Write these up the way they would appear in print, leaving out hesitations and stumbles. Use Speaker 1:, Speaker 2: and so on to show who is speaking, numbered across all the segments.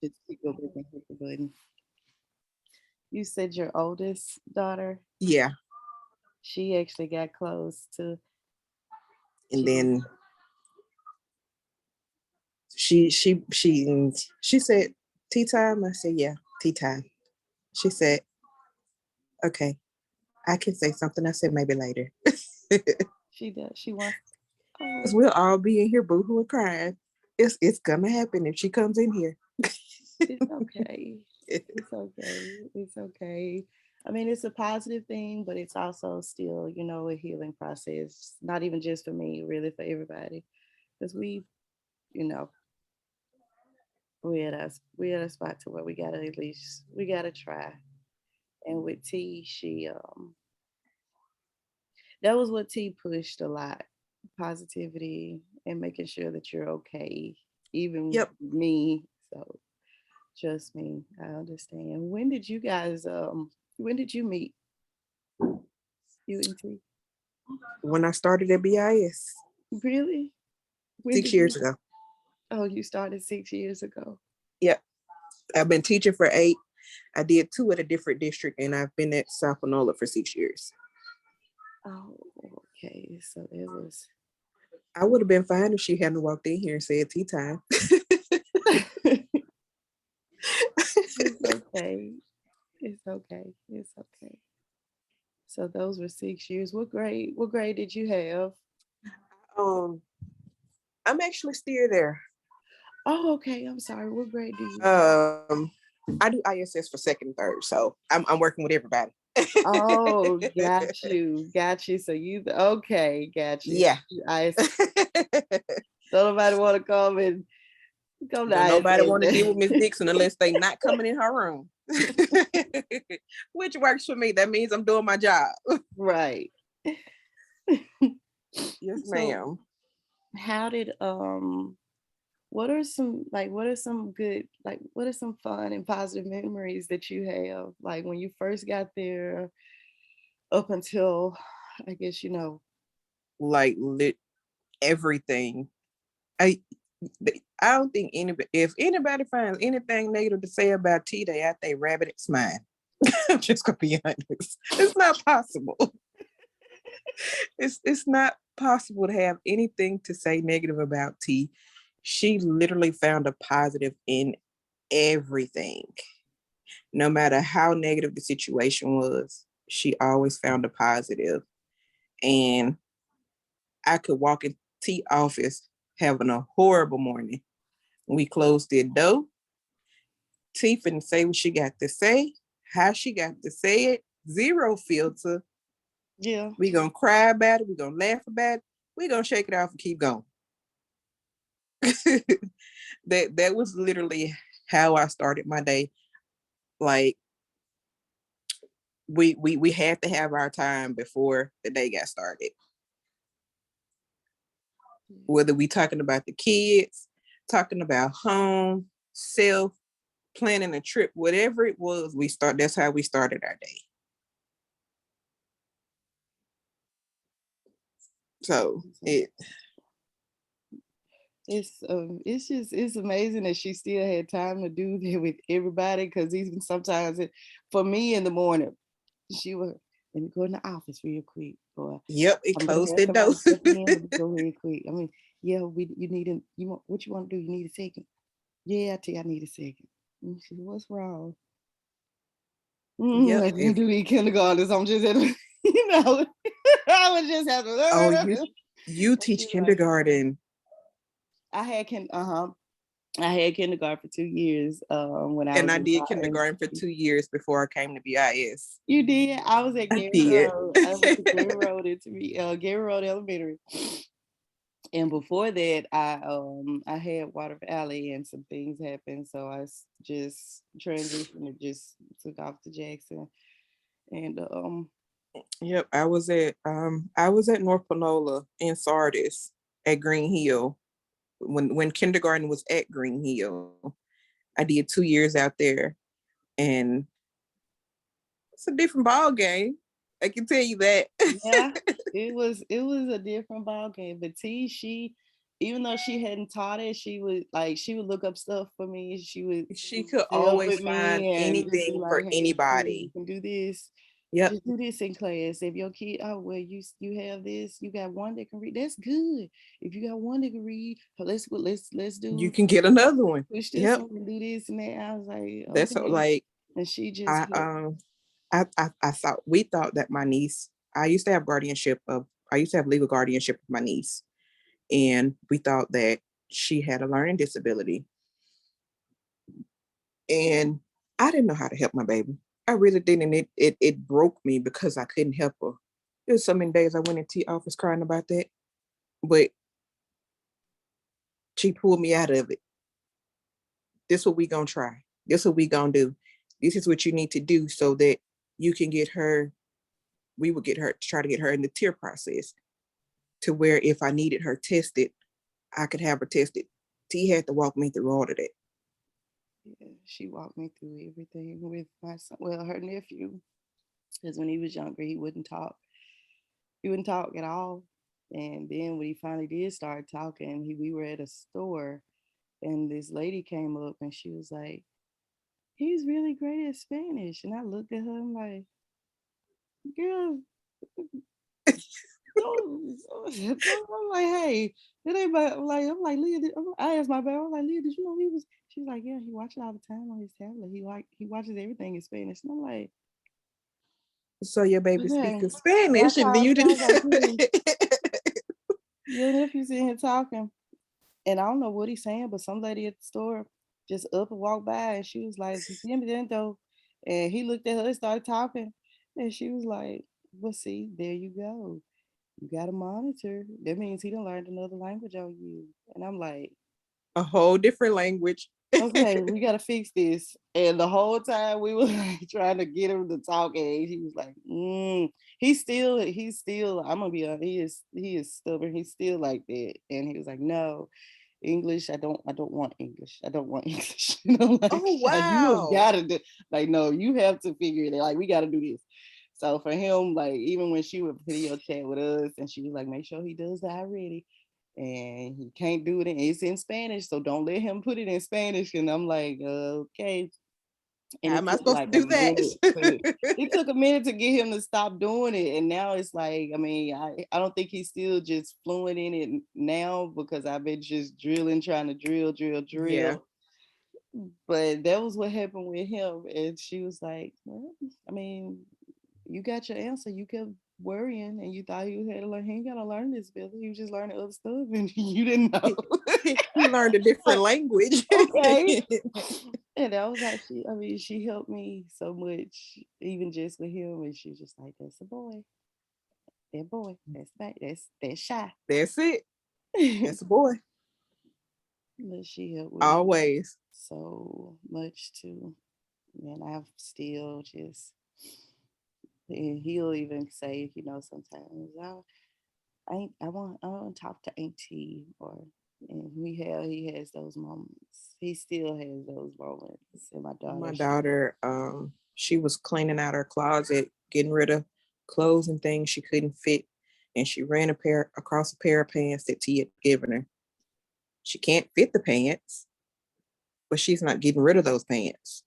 Speaker 1: Just keep go back and hit the button. You said your oldest daughter,
Speaker 2: Yeah.
Speaker 1: she actually got close to
Speaker 2: And
Speaker 1: she.
Speaker 2: then she said, tea time? I said, yeah, tea time. She said, okay, I can say something. I said, maybe later.
Speaker 1: She does. She wants.
Speaker 2: Because
Speaker 1: Oh,
Speaker 2: we'll all be in here boohoo and crying. It's gonna happen if she comes in here.
Speaker 1: it's okay. It's okay. It's okay. I mean, it's a positive thing, but it's also still, a healing process. Not even just for me, really for everybody, because you know, we at a spot to where we gotta at least we gotta try. And with T, she that was what T pushed a lot, positivity and making sure that you're okay, even
Speaker 2: Yep.
Speaker 1: me. So trust me, I understand. When did you meet, you and T?
Speaker 2: When I started at BIS
Speaker 1: Really? When
Speaker 2: 6 years
Speaker 1: did
Speaker 2: ago.
Speaker 1: oh, you started 6 years ago?
Speaker 2: Yep. I've been teaching for 8. I did 2 at a different district, and I've been at South Panola for 6 years.
Speaker 1: Oh, okay. So it was
Speaker 2: I would have been fine if she hadn't walked in here and said tea time.
Speaker 1: it's okay. It's okay. It's okay. So those were 6 years. What grade did you have?
Speaker 2: um, I'm actually still there.
Speaker 1: Oh, okay. I'm sorry. What grade do you have?
Speaker 2: Um, I do ISS for second and third, so I'm working with everybody.
Speaker 1: Oh, got you. Got you. So okay, got you.
Speaker 2: Yeah.
Speaker 1: I don't nobody want to come to
Speaker 2: Don't nobody want to deal with Miss
Speaker 1: ISS.
Speaker 2: Dickson unless they not coming in her room. Which works for me. That means I'm doing my job.
Speaker 1: Right.
Speaker 2: Yes,
Speaker 1: So
Speaker 2: ma'am.
Speaker 1: how did what are some fun and positive memories that you have, like when you first got there up until, I guess,
Speaker 2: Like everything. I I don't think anybody, if anybody finds anything negative to say about T, they at they rabbit its mind. I'm just gonna be honest. It's not possible. It's not possible to have anything to say negative about T. She literally found a positive in everything. No matter how negative the situation was, she always found a positive. And I could walk in T office having a horrible morning. We closed the door. T finna say what she got to say, how she got to say it, zero filter.
Speaker 1: yeah.
Speaker 2: We gonna cry about it. We gonna laugh about it. We gonna shake it off and keep going. That was literally how I started my day. Like we had to have our time before the day got started. Whether we talking about the kids, talking about home, self, planning a trip, whatever it was, that's how we started our day. So it
Speaker 1: It's amazing that she still had time to do that with everybody, because even sometimes for me in the morning, she would, let me go in the office real quick, or
Speaker 2: yep, it
Speaker 1: I'm gonna
Speaker 2: closed
Speaker 1: have
Speaker 2: that door.
Speaker 1: somebody step in. Let me go real quick. I mean, yeah, you need what you want to do? You need a second? Yeah, I tell you, I need a second. And she said, what's wrong?
Speaker 2: Yep.
Speaker 1: I didn't do the kindergartens. I'm just, I was just having.
Speaker 2: Oh, you teach
Speaker 1: She's like,
Speaker 2: kindergarten.
Speaker 1: I had I had kindergarten for 2 years when I
Speaker 2: And
Speaker 1: was
Speaker 2: I
Speaker 1: in
Speaker 2: did
Speaker 1: college.
Speaker 2: kindergarten for 2 years before I came to BIS.
Speaker 1: You did? I was at
Speaker 2: I
Speaker 1: Gary
Speaker 2: did.
Speaker 1: Road. I went to Gary Road Gary Road Elementary. And before that, I had Water Valley and some things happened, so just transitioned and just took off to Jackson. And
Speaker 2: Yep, I was at North Panola in Sardis at Green Hill when kindergarten was at Green Hill. I did 2 years out there, and it's a different ball game. I can tell you that.
Speaker 1: yeah, it was a different ball game. But T, even though she hadn't taught it, she would look up stuff for me. She would
Speaker 2: She could
Speaker 1: stay up
Speaker 2: always
Speaker 1: with
Speaker 2: find
Speaker 1: me and just be
Speaker 2: anything for
Speaker 1: like, "Hey, you
Speaker 2: anybody.
Speaker 1: can do this.
Speaker 2: Yep.
Speaker 1: Just do this in class. If your kid, oh well, you have this. You got one that can read. That's good. If you got one that can read, let's
Speaker 2: You
Speaker 1: do
Speaker 2: can get another one.
Speaker 1: push this
Speaker 2: Yep.
Speaker 1: one and do this and that." I was like,
Speaker 2: That's
Speaker 1: okay,
Speaker 2: like
Speaker 1: and she just
Speaker 2: I I thought we thought that my niece, I used to have legal guardianship of my niece, and we thought that she had a learning disability, and I didn't know how to help my baby. I really didn't. It broke me because I couldn't help her. There's so many days I went into the office crying about that, but she pulled me out of it. This what we gonna try. This what we gonna do. This is what you need to do so that you can get her. We would get her, try to get her in the tier process to where if I needed her tested, I could have her tested. T had to walk me through all of that.
Speaker 1: yeah, she walked me through everything with my son. Well, her nephew, because when he was younger, he wouldn't talk. He wouldn't talk at all. And then when he finally did start talking, we were at a store, and this lady came up and she was like, "He's really great at Spanish." And I looked at her and I'm like, "Girl, don't." I'm like, "Hey, that ain't my I'm like, Leah. I asked my baby, I'm like, "Leah, did you know he was?" She's like, "Yeah, he watches all the time on his tablet. He watches everything in Spanish." And I'm like,
Speaker 2: So your baby speaks
Speaker 1: "Okay."
Speaker 2: in Spanish,
Speaker 1: That's
Speaker 2: and
Speaker 1: how
Speaker 2: then
Speaker 1: I
Speaker 2: you didn't.
Speaker 1: was like, your nephew's in here talking. And I don't know what he's saying, but some lady at the store just up and walked by and she was like, "Bienvenido." And he looked at her and started talking. And she was like, "Well, see, there you go. You got to monitor. That means he done learned another language on you." And I'm like,
Speaker 2: A whole different language.
Speaker 1: "Okay, we got to fix this." And the whole time we were like trying to get him to talk, and he was like, he's still, I'm going to be honest, he is stubborn. He's still like that. And he was like, "No. English, I don't want English. I don't want English." And I'm like,
Speaker 2: Oh
Speaker 1: "You have
Speaker 2: wow.
Speaker 1: got to do, like, no, you have to figure it out. Like, we got to do this." So for him, like, even when she would video chat with us and she was like, "Make sure he does the already." And he can't do it. And it's in Spanish. So don't let him put it in Spanish. And I'm like, okay. And
Speaker 2: How
Speaker 1: it
Speaker 2: am I
Speaker 1: took
Speaker 2: supposed to
Speaker 1: like a
Speaker 2: do
Speaker 1: minute to,
Speaker 2: that?
Speaker 1: it took a minute to get him to stop doing it. And now it's like, I mean, I don't think he's still just fluent in it now because I've been just drilling, trying to
Speaker 2: Yeah.
Speaker 1: drill. But that was what happened with him. And she was like, "Well, I mean, you got your answer. You kept worrying and you thought he had to learn. He ain't gotta learn this, Billy. He was just learning other stuff and you didn't know."
Speaker 2: He learned a different
Speaker 1: Like,
Speaker 2: language.
Speaker 1: okay. And I was like, I mean, she helped me so much, even just with him. And she was just like, "That's a boy. That boy. That's back. That's shy."
Speaker 2: That's it. That's a boy.
Speaker 1: But she helped with me
Speaker 2: Always.
Speaker 1: so much too. And I've still just, and he'll even say, sometimes I want to talk to Auntie, or, and he has those moments. He still has those moments. And my
Speaker 2: My
Speaker 1: daughter,
Speaker 2: daughter, she was cleaning out her closet, getting rid of clothes and things she couldn't fit, and she ran across a pair of pants that T had given her. She can't fit the pants, but she's not getting rid of those pants.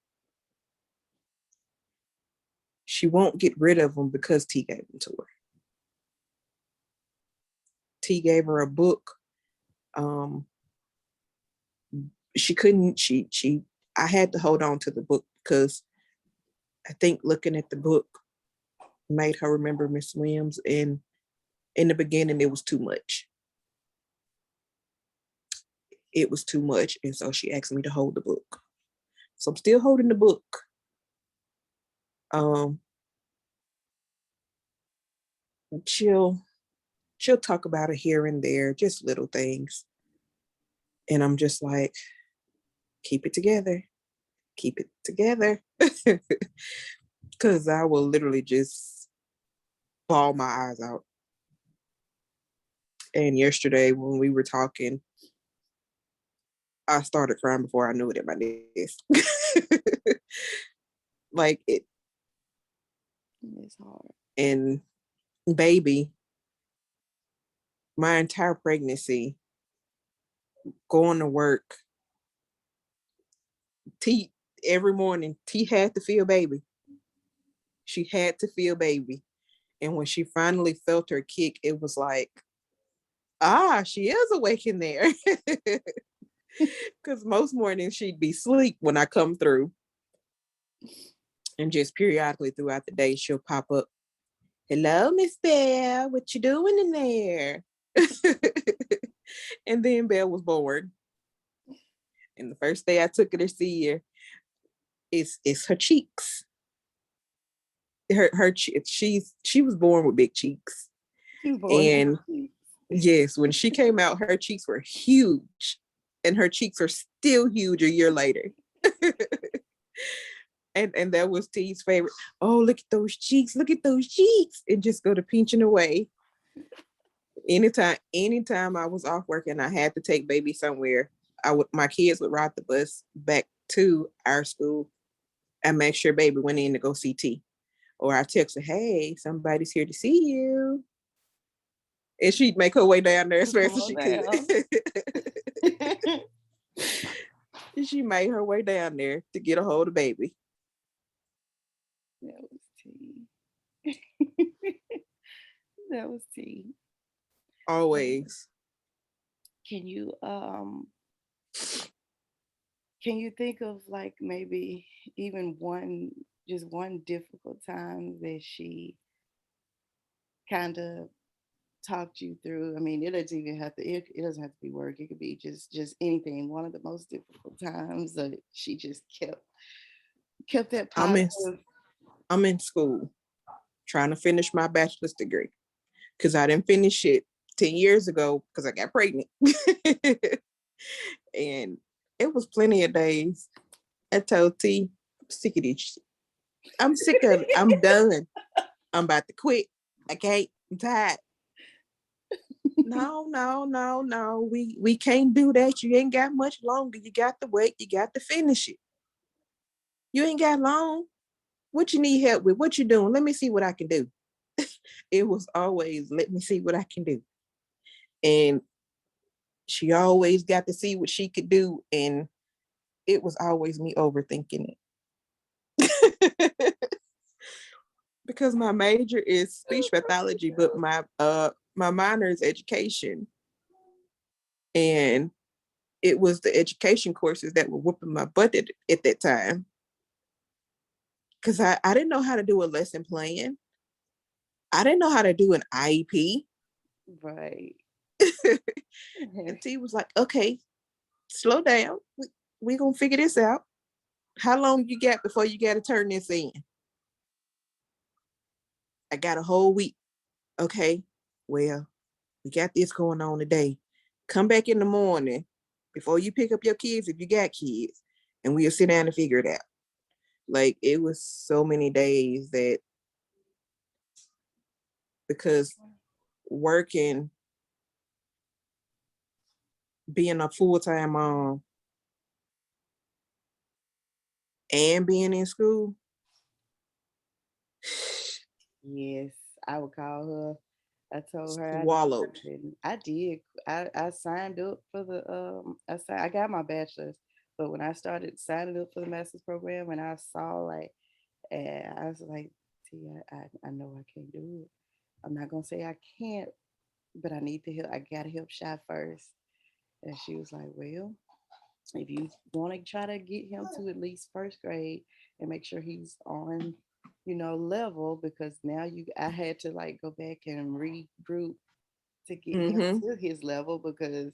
Speaker 2: She won't get rid of them because T gave them to her. T gave her a book. Um, she couldn't. She. I had to hold on to the book because I think looking at the book made her remember Miss Williams, and in the beginning it was too much. It was too much, and so she asked me to hold the book. So I'm still holding the book. Um, she'll talk about it here and there, just little things, and I'm just like, keep it together, keep it together, because I will literally just bawl my eyes out. And yesterday when we were talking, I started crying before I knew it at my desk. Like it,
Speaker 1: it's hard.
Speaker 2: and baby, my entire pregnancy, going to work. T every morning, T had to feel baby. She had to feel baby. And when she finally felt her kick, it was like, she is awake in there. Because most mornings she'd be asleep when I come through. And just periodically throughout the day, she'll pop up. Hello, Miss Belle. What you doing in there? And then Belle was born. And the first day I took her to see her, it's her cheeks. She was born with big cheeks.
Speaker 1: She was born
Speaker 2: And
Speaker 1: with cheeks.
Speaker 2: yes, when she came out, her cheeks were huge. And her cheeks are still huge a year later. And that was T's favorite. Oh, look at those cheeks, and just go to pinching away. Anytime I was off work and I had to take baby somewhere, my kids would ride the bus back to our school and make sure baby went in to go see T. Or I text her, hey, somebody's here to see you. And she'd make her way down there as fast as she could. And she made her way down there to get a hold of baby.
Speaker 1: That was T. That was T.
Speaker 2: Always.
Speaker 1: Can you think of like maybe even one difficult time that she kind of talked you through? I mean, it doesn't even have to. It doesn't have to be work. It could be just anything. One of the most difficult times that she just kept that positive.
Speaker 2: I'm in school trying to finish my bachelor's degree because I didn't finish it 10 years ago because I got pregnant. And it was plenty of days. I told T, I'm sick of this shit. I'm sick of it. I'm done. I'm about to quit. I can't. I'm tired. No. We can't do that. You ain't got much longer. You got to wait. You got to finish it. You ain't got long. What you need help with? What you doing? Let me see what I can do. It was always, let me see what I can do. And she always got to see what she could do. And it was always me overthinking it. Because my major is speech pathology, but my minor is education. And it was the education courses that were whooping my butt at that time. Because I didn't know how to do a lesson plan. I didn't know how to do an IEP.
Speaker 1: Right.
Speaker 2: And T was like, okay, slow down. We're going to figure this out. How long you got before you got to turn this in? I got a whole week. Okay, well, we got this going on today. Come back in the morning before you pick up your kids, if you got kids, and we'll sit down and figure it out. Like, it was so many days that, because working, being a full-time mom, and being in school.
Speaker 1: Yes, I would call her. I told her
Speaker 2: Swallowed.
Speaker 1: I did. I signed up for the I got my bachelor's, but when I started signing up for the master's program and I saw like, and I was like, see, I know I can't do it. I'm not gonna say I can't, but I need to help. I gotta help Shy first. And she was like, well, if you want to try to get him to at least first grade and make sure he's on, level, because now I had to like go back and regroup to get him to his level, because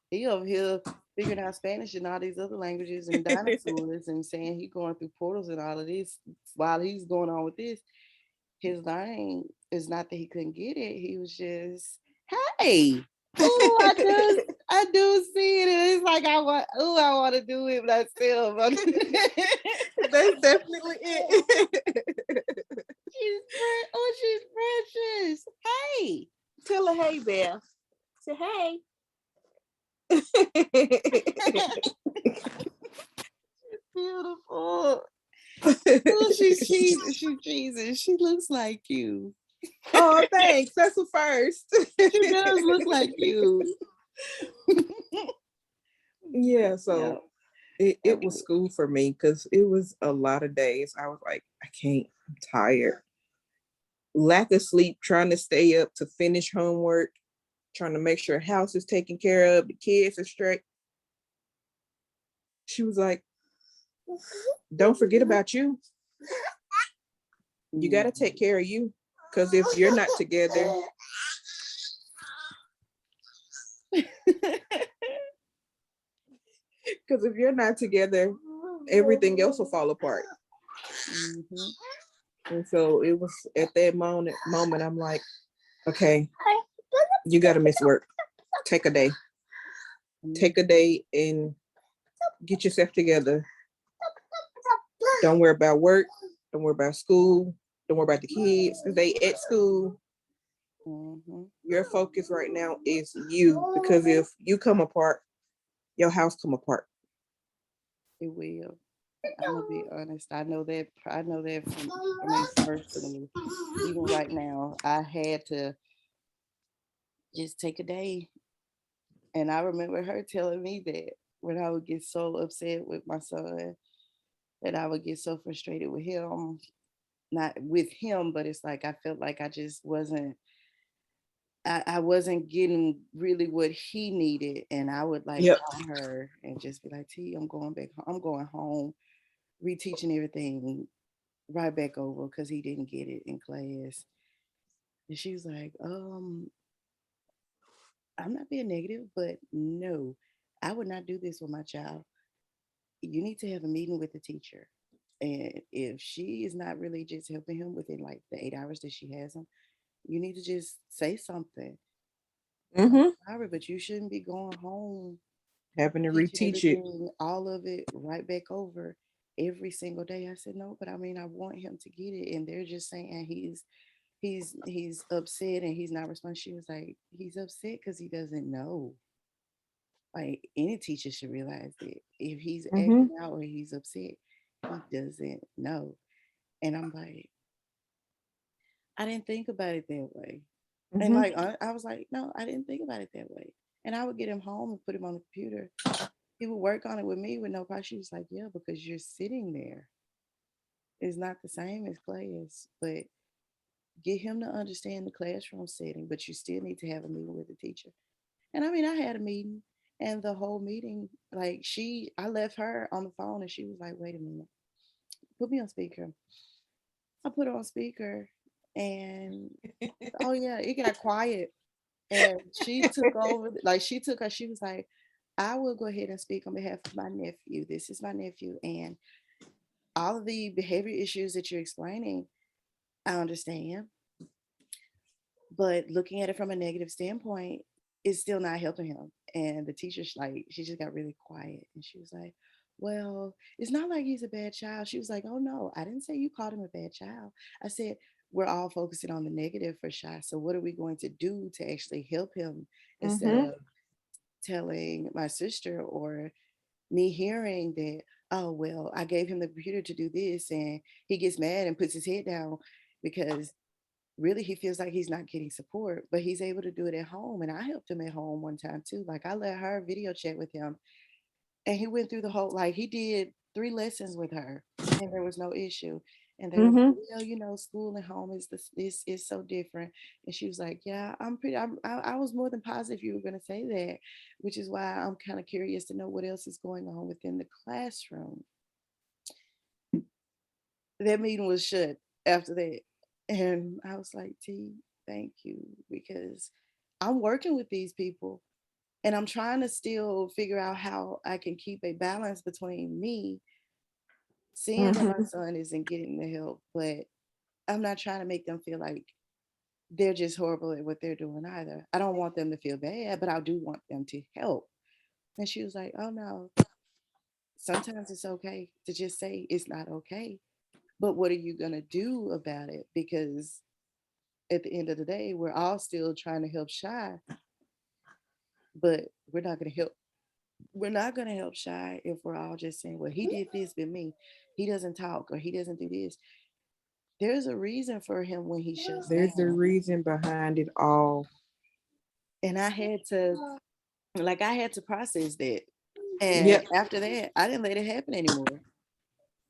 Speaker 1: he over here figuring out Spanish and all these other languages and dinosaurs and saying he going through portals and all of this while he's going on with this. His learning is not that he couldn't get it. He was just, hey, oh, I do see it. And it's like I want to do it, but I still want to.
Speaker 2: That's definitely it.
Speaker 1: She's precious. Hey.
Speaker 2: Tell her, hey, Belle. Say, hey.
Speaker 1: Beautiful. Oh, she's Jesus. She looks like you.
Speaker 2: Oh, thanks. That's the first.
Speaker 1: She does look like you.
Speaker 2: Yeah,
Speaker 1: Yeah.
Speaker 2: so it was
Speaker 1: Okay.
Speaker 2: school for me because it was a lot of days. I was like, I can't, I'm tired. Lack of sleep, trying to stay up to finish homework, trying to make sure house is taken care of, the kids are straight. She was like, don't forget about you. You got to take
Speaker 1: Mhm.
Speaker 2: care of you. Because if you're not together, because if you're not together, everything else will fall apart.
Speaker 1: Mhm.
Speaker 2: And so it was at that moment I'm like, okay, you got to miss work. Take a day.
Speaker 1: Mhm.
Speaker 2: Take a day and get yourself together. Don't worry about work. Don't worry about school. Don't worry about the kids because they at school.
Speaker 1: Mhm.
Speaker 2: Your focus right now is you because if you come apart, your house come apart.
Speaker 1: It will. I'm gonna be honest. I know that. I know that from. I mean, personally, even right now, I had to just take a day. And I remember her telling me that when I would get so upset with my son, that I would get so frustrated with him, not with him, but it's like I felt like I just wasn't. I wasn't getting really what he needed, and I would like
Speaker 2: Yep.
Speaker 1: call her and just be like, "T, I'm going back. I'm going home, reteaching everything right back over because he didn't get it in class." And she was like, I'm not being negative, but no, I would not do this with my child. You need to have a meeting with the teacher. And if she is not really just helping him within like the 8 hours that she has him, you need to just say something. I'm
Speaker 2: Mm-hmm.
Speaker 1: sorry, but you shouldn't be going home
Speaker 2: Having to
Speaker 1: teaching
Speaker 2: reteach it.
Speaker 1: everything, all of it right back over every single day. I said, no, but I mean, I want him to get it. And they're just saying he's upset and he's not responding. She was like, he's upset because he doesn't know. Like any teacher should realize that if he's
Speaker 2: Mm-hmm.
Speaker 1: acting out or he's upset, he doesn't know. And I'm like, I didn't think about it that way. And
Speaker 2: Mm-hmm.
Speaker 1: like I was like, no, I didn't think about it that way. And I would get him home and put him on the computer. He would work on it with me with no problem. She was like, yeah, because you're sitting there. It's not the same as class, but get him to understand the classroom setting, but you still need to have a meeting with the teacher. And I mean, I had a meeting, and the whole meeting, like I left her on the phone, and she was like, "Wait a minute, put me on speaker." I put her on speaker, and oh yeah, it got quiet, and she took over. Like she took her. She was like, "I will go ahead and speak on behalf of my nephew. This is my nephew, and all of the behavior issues that you're explaining, I understand, but looking at it from a negative standpoint, it's still not helping him." And the teacher's like, she just got really quiet and she was like, well, it's not like he's a bad child. She was like, oh no, I didn't say you called him a bad child. I said, we're all focusing on the negative for Shy. So what are we going to do to actually help him instead
Speaker 2: Mm-hmm.
Speaker 1: of telling my sister or me hearing that, oh, well, I gave him the computer to do this and he gets mad and puts his head down because really he feels like he's not getting support, but he's able to do it at home. And I helped him at home one time too. Like I let her video chat with him and he went through the whole, like he did 3 lessons with her and there was no issue. And they were like,
Speaker 2: Mm-hmm.
Speaker 1: well, school and home this is so different. And she was like, yeah, I was more than positive you were going to say that, which is why I'm kind of curious to know what else is going on within the classroom. That meeting was shut after that. And I was like, T, thank you, because I'm working with these people and I'm trying to still figure out how I can keep a balance between me seeing that my
Speaker 2: Mm-hmm.
Speaker 1: son isn't getting the help, but I'm not trying to make them feel like they're just horrible at what they're doing either. I don't want them to feel bad, but I do want them to help. And she was like, oh no, sometimes it's okay to just say it's not okay. But what are you going to do about it? Because at the end of the day, we're all still trying to help Shy, but we're not going to help. We're not going to help Shy if we're all just saying, well, he did this with me. He doesn't talk or he doesn't do this. There's a reason for him when he shuts
Speaker 2: There's a
Speaker 1: down.
Speaker 2: reason behind it all.
Speaker 1: And I had to process that. And
Speaker 2: Yep.
Speaker 1: after that, I didn't let it happen anymore.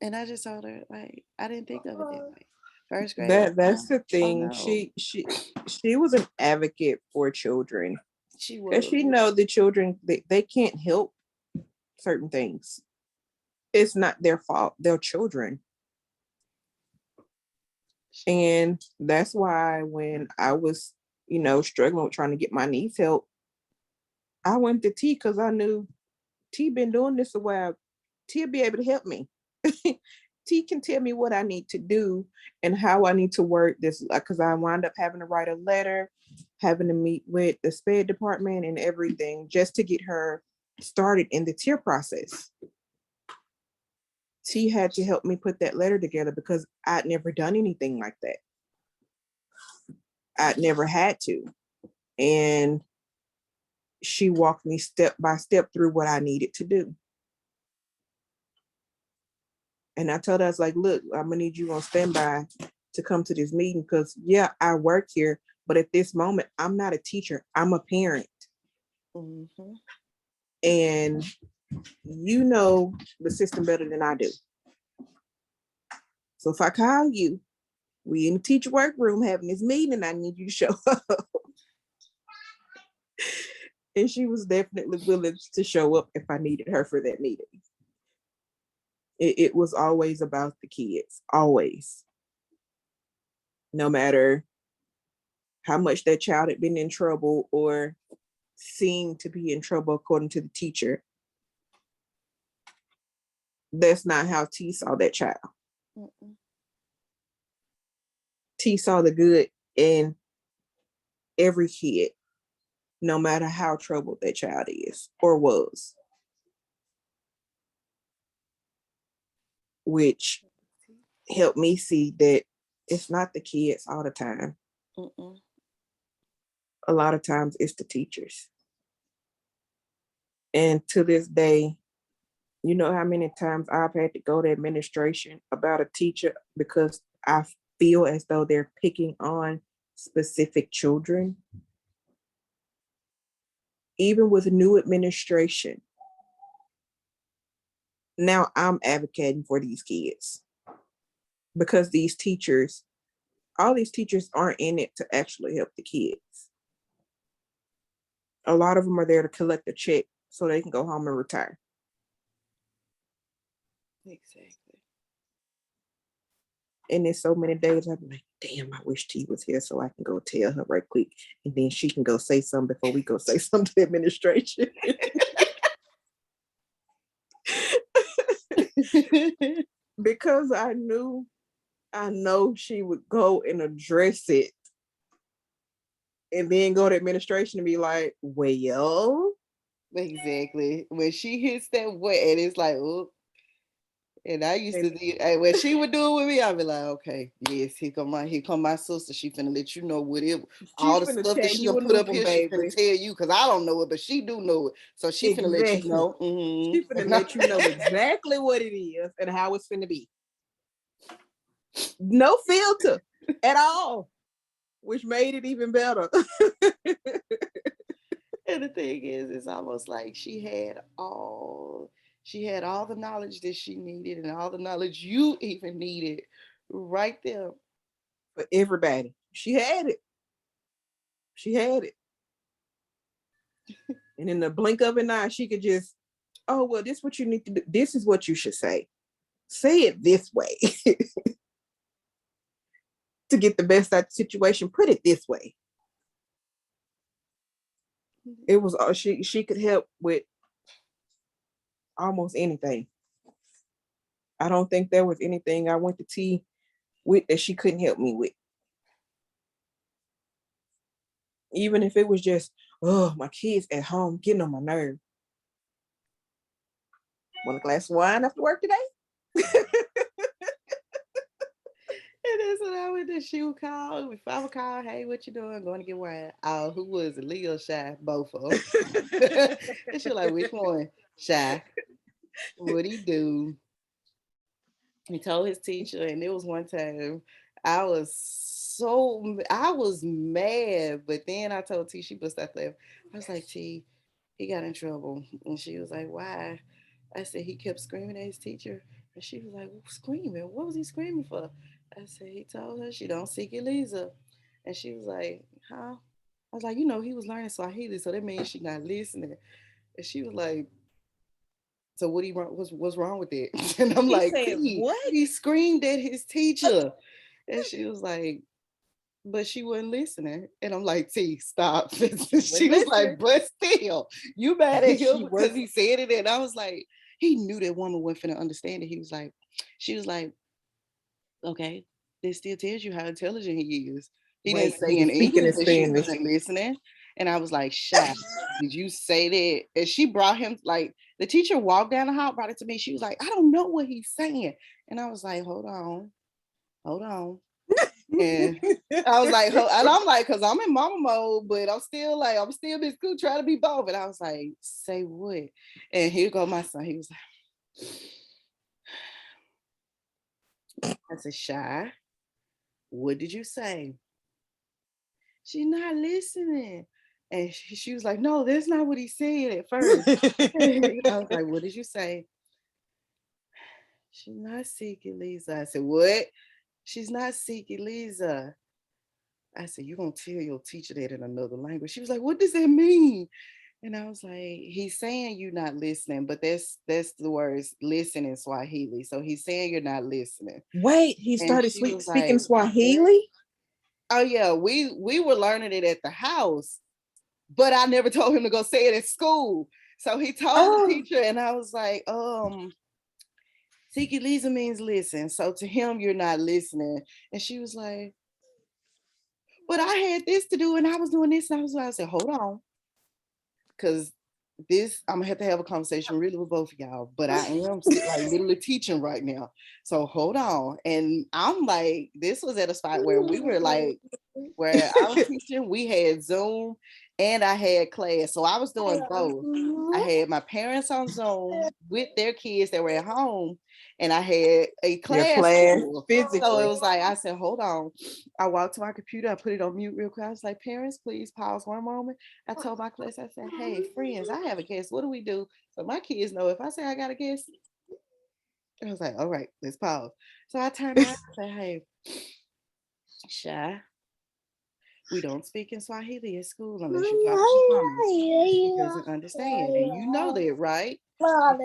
Speaker 1: And I just told her, like, I didn't think of it that way. First grade, like,
Speaker 2: That's the
Speaker 1: oh
Speaker 2: thing.
Speaker 1: no,
Speaker 2: She was an advocate for children
Speaker 1: she
Speaker 2: because
Speaker 1: was.
Speaker 2: she know the children they can't help certain things. It's not their fault. They're children. And that's why when I was, struggling with trying to get my needs help, I went to T because I knew T been doing this a while. T'll be able to help me. T can tell me what I need to do and how I need to work this, because I wound up having to write a letter, having to meet with the SPED department and everything just to get her started in the tier process. T had to help me put that letter together because I'd never done anything like that. I'd never had to. And she walked me step by step through what I needed to do. And I told her, I was like, look, I'm gonna need you on standby to come to this meeting because yeah, I work here, but at this moment, I'm not a teacher, I'm a parent.
Speaker 1: Mm-hmm.
Speaker 2: And you know the system better than I do. So if I call you, we in the teacher workroom having this meeting, and I need you to show up. And she was definitely willing to show up if I needed her for that meeting. It was always about the kids, always. No matter how much that child had been in trouble or seemed to be in trouble according to the teacher, that's not how T saw that child.
Speaker 1: Mm-mm.
Speaker 2: T saw the good in every kid, no matter how troubled that child is or was, which helped me see that it's not the kids all the time.
Speaker 1: Mm-mm.
Speaker 2: A lot of times it's the teachers. And to this day, you know how many times I've had to go to administration about a teacher because I feel as though they're picking on specific children. Even with new administration, now I'm advocating for these kids because all these teachers aren't in it to actually help the kids. A lot of them are there to collect a check so they can go home and retire.
Speaker 1: Exactly.
Speaker 2: And there's so many days I'm like, damn, I wish T was here so I can go tell her right quick. And then she can go say something before we go say something to the administration. Because I know she would go and address it and then go to administration and be like, well,
Speaker 1: Exactly. When she hits that way, and it's like, oh, and I used to
Speaker 2: and
Speaker 1: do, when she would do it with me, I'd be like, okay, yes, here come my sister. She finna let you know what it,
Speaker 2: she
Speaker 1: all the
Speaker 2: finna
Speaker 1: stuff that
Speaker 2: tell
Speaker 1: she
Speaker 2: you
Speaker 1: done
Speaker 2: a
Speaker 1: put
Speaker 2: new
Speaker 1: up
Speaker 2: one,
Speaker 1: here. She finna
Speaker 2: baby.
Speaker 1: tell you because I don't know it, but she do know it. So she finna let you
Speaker 2: Exactly.
Speaker 1: know.
Speaker 2: She finna let you know exactly what it is and how it's finna be. No filter at all, which made it even better.
Speaker 1: And the thing is, it's almost like she had all the knowledge that she needed and all the knowledge you even needed right there.
Speaker 2: For everybody. She had it. She had it. And in the blink of an eye, she could just, oh, well, this is what you need to do. This is what you should say. Say it this way. To get the best out of the situation, put it this way. It was she could help with almost anything. I don't think there was anything I went to T with that she couldn't help me with. Even if it was just, oh, my kids at home getting on my nerve. Want a glass of wine after work today?
Speaker 1: And that's what I would do. She would call. If I would call, hey, what you doing? Going to get wine. Oh, who was it? Leo, Shy, both of them. And she like, which one? Shy. What'd he do? He told his teacher, and it was one time I was mad, but then I told T, she bust out laughing. I was like, T, he got in trouble. And she was like, why? I said, he kept screaming at his teacher. And she was like, screaming? What was he screaming for? I said, he told her she don't seek Elisa. And she was like, huh? I was like, he was learning Swahili, so that means she not listening. And she was like, so what's wrong with it? And I'm
Speaker 2: He
Speaker 1: like,
Speaker 2: said,
Speaker 1: T,
Speaker 2: what?
Speaker 1: he screamed at his teacher. And she was like, but she wasn't listening. And I'm like, T, stop.
Speaker 2: When
Speaker 1: She was like,
Speaker 2: listening.
Speaker 1: but still, you mad at him
Speaker 2: She
Speaker 1: because
Speaker 2: was.
Speaker 1: he said it. And I was like, he knew that woman wasn't finna understand it. She was like, okay, this still tells you how intelligent he is. He didn't
Speaker 2: Wait,
Speaker 1: say
Speaker 2: he
Speaker 1: in
Speaker 2: was speaking
Speaker 1: English
Speaker 2: in
Speaker 1: that she
Speaker 2: Spanish.
Speaker 1: wasn't listening. And I was like, Shy, did you say that? And she brought him, like, the teacher walked down the hall, brought it to me. She was like, I don't know what he's saying. And I was like, hold on. And I was like, and I'm like, because I'm in mama mode, but I'm still Miss Cool trying to be both. And I was like, say what? And here go my son. He was like, I said, Shy, what did you say? She's not listening. And she was like, no, that's not what he said at first. I was like, what did you say? She's not seeking Lisa. I said, what? She's not seeking Lisa. I said, you gonna tell your teacher that in another language? She was like, what does that mean? And I was like, he's saying you're not listening, but that's the words listen in Swahili. So he's saying you're not listening.
Speaker 2: Wait, he
Speaker 1: And
Speaker 2: started
Speaker 1: she was
Speaker 2: speaking
Speaker 1: like,
Speaker 2: Swahili?
Speaker 1: oh yeah, we were learning it at the house, but I never told him to go say it at school. So he told the
Speaker 2: Oh,
Speaker 1: teacher, and I was like, Siki Lisa means listen. So to him, you're not listening. And she was like, but I had this to do and I was doing this. And I said, hold on. Because this, I'm gonna have a conversation really with both of y'all, but I am still like literally teaching right now. So hold on. And I'm like, this was at a spot where we were like, where I was teaching, we had Zoom and I had class. So I was doing both. I had my parents on Zoom with their kids that were at home, and I had a
Speaker 2: your
Speaker 1: class
Speaker 2: class
Speaker 1: full. So it
Speaker 2: physically.
Speaker 1: was like, I said, hold on. I walked to my computer, I put it on mute real quick. I was like, parents, please pause one moment. I told my class, I said, hey, friends, I have a guest. What do we do? So my kids know if I say I got a guest, I was like, all right, let's pause. So I turned around and said, hey, Shy, we don't speak in Swahili at school unless you talk to your mama. She doesn't understand. And you know that, right? Like,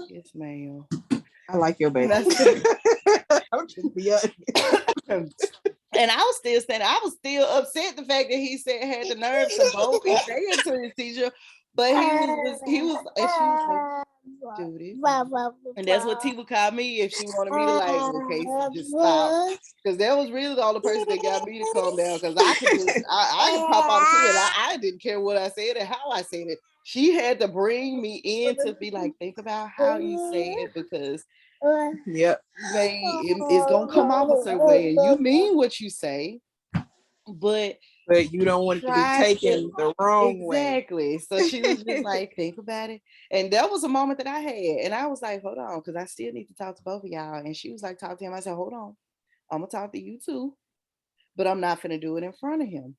Speaker 1: yes, ma'am.
Speaker 2: I like your
Speaker 1: And
Speaker 2: baby.
Speaker 1: I said,
Speaker 2: I'm just being
Speaker 1: and I was still standing. I was still upset the fact that he said had the nerve to boldly say it to his teacher. But and she was like, Judy. And that's what T would call me if she wanted me to like, okay, just stop. Because that was really the only person that got me to calm down. Because I could pop off too. And I didn't care what I said and how I said it. She had to bring me in to be like, think about how you say it because
Speaker 2: Yep.
Speaker 1: it's gonna come off a certain way. And you mean what you say, but
Speaker 2: But you don't want it to be
Speaker 1: try to
Speaker 2: taken the wrong way.
Speaker 1: exactly. So she was just like, think about it. And that was a moment that I had. And I was like, hold on, because I still need to talk to both of y'all. And she was like, talk to him. I said, hold on. I'm gonna talk to you too, but I'm not gonna do it in front of him.